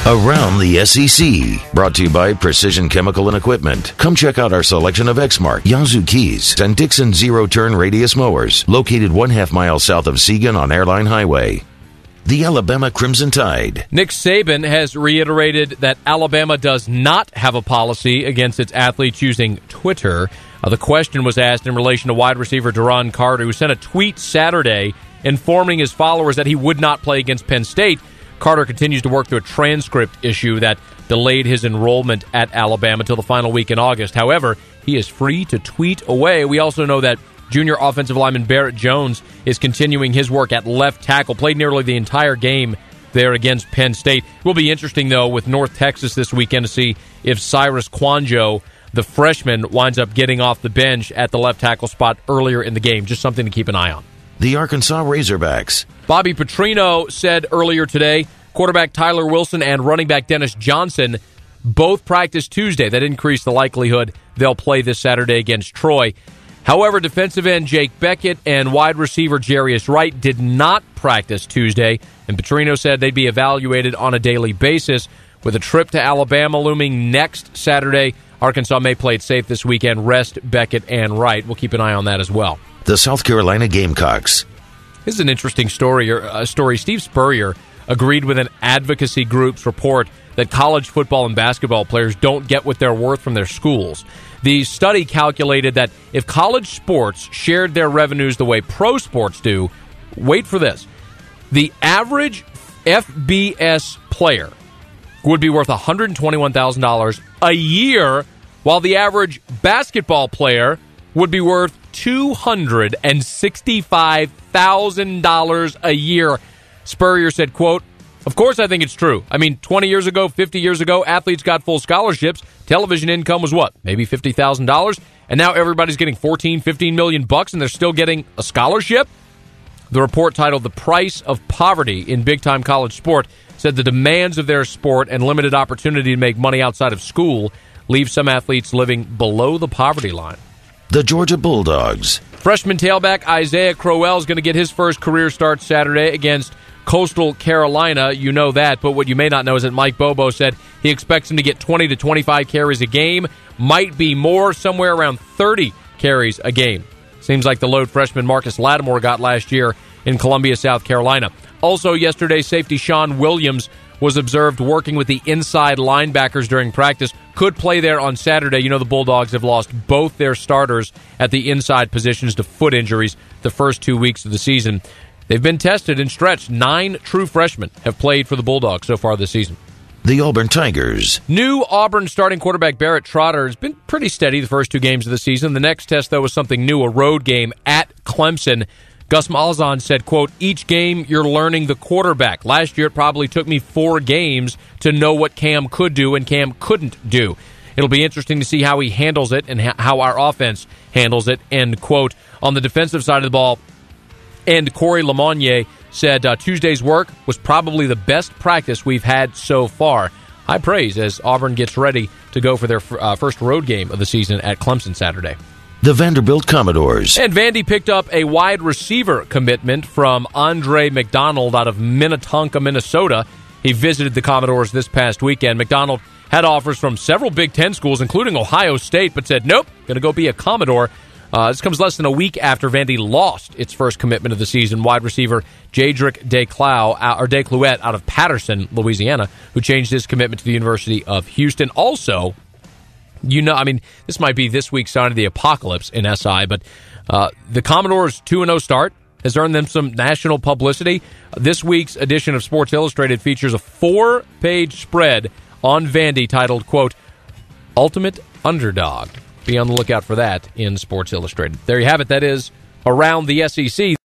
Around the SEC, brought to you by Precision Chemical and Equipment. Come check out our selection of Exmark, Yazoo Keys, and Dixon zero-turn radius mowers, located 1/2 mile south of Siegen on Airline Highway. The Alabama Crimson Tide. Nick Saban has reiterated that Alabama does not have a policy against its athletes using Twitter. The question was asked in relation to wide receiver Duron Carter, who sent a tweet Saturday informing his followers that he would not play against Penn State. Carter continues to work through a transcript issue that delayed his enrollment at Alabama till the final week in August. However, he is free to tweet away. We also know that junior offensive lineman Barrett Jones is continuing his work at left tackle, played nearly the entire game there against Penn State. It will be interesting, though, with North Texas this weekend to see if Cyrus Kwanjo, the freshman, winds up getting off the bench at the left tackle spot earlier in the game. Just something to keep an eye on. The Arkansas Razorbacks. Bobby Petrino said earlier today, quarterback Tyler Wilson and running back Dennis Johnson both practiced Tuesday. That increased the likelihood they'll play this Saturday against Troy. However, defensive end Jake Beckett and wide receiver Jarius Wright did not practice Tuesday, and Petrino said they'd be evaluated on a daily basis. With a trip to Alabama looming next Saturday, Arkansas may play it safe this weekend, rest Beckett and Wright. We'll keep an eye on that as well. The South Carolina Gamecocks. This is an interesting story. Steve Spurrier agreed with an advocacy group's report that college football and basketball players don't get what they're worth from their schools. The study calculated that if college sports shared their revenues the way pro sports do, wait for this, the average FBS player would be worth $121,000 a year, while the average basketball player would be worth $265,000 a year. Spurrier said, quote, "Of course I think it's true. I mean, 20 years ago, 50 years ago, athletes got full scholarships. Television income was what? Maybe $50,000? And now everybody's getting 14, 15 million bucks and they're still getting a scholarship?" The report, titled "The Price of Poverty in Big-Time College Sport," said the demands of their sport and limited opportunity to make money outside of school leave some athletes living below the poverty line. The Georgia Bulldogs. Freshman tailback Isaiah Crowell is going to get his first career start Saturday against Coastal Carolina. You know that, but what you may not know is that Mike Bobo said he expects him to get 20 to 25 carries a game, might be more, somewhere around 30 carries a game. Seems like the load freshman Marcus Lattimore got last year in Columbia, South Carolina. Also yesterday, safety Sean Williams was observed working with the inside linebackers during practice. Could play there on Saturday. You know the Bulldogs have lost both their starters at the inside positions to foot injuries the first 2 weeks of the season. They've been tested and stretched. 9 true freshmen have played for the Bulldogs so far this season. The Auburn Tigers. New Auburn starting quarterback Barrett Trotter has been pretty steady the first 2 games of the season. The next test, though, was something new, a road game at Clemson. Gus Malzahn said, quote, "Each game you're learning the quarterback. Last year it probably took me 4 games to know what Cam could do and Cam couldn't do. It'll be interesting to see how he handles it and how our offense handles it," end quote. On the defensive side of the ball, and Corey Lemonnier said Tuesday's work was probably the best practice we've had so far. High praise as Auburn gets ready to go for their first road game of the season at Clemson Saturday. The Vanderbilt Commodores. And Vandy picked up a wide receiver commitment from Andre McDonald out of Minnetonka, Minnesota. He visited the Commodores this past weekend. McDonald had offers from several Big Ten schools, including Ohio State, but said, nope, going to go be a Commodore. This comes less than a week after Vandy lost its first commitment of the season, wide receiver Jadrick Desclouet out of Patterson, Louisiana, who changed his commitment to the University of Houston. Also, this might be this week's sign of the apocalypse in SI, but the Commodores' 2-0 start has earned them some national publicity. This week's edition of Sports Illustrated features a 4-page spread on Vandy titled, quote, "Ultimate Underdog." Be on the lookout for that in Sports Illustrated. There you have it. That is Around the SEC.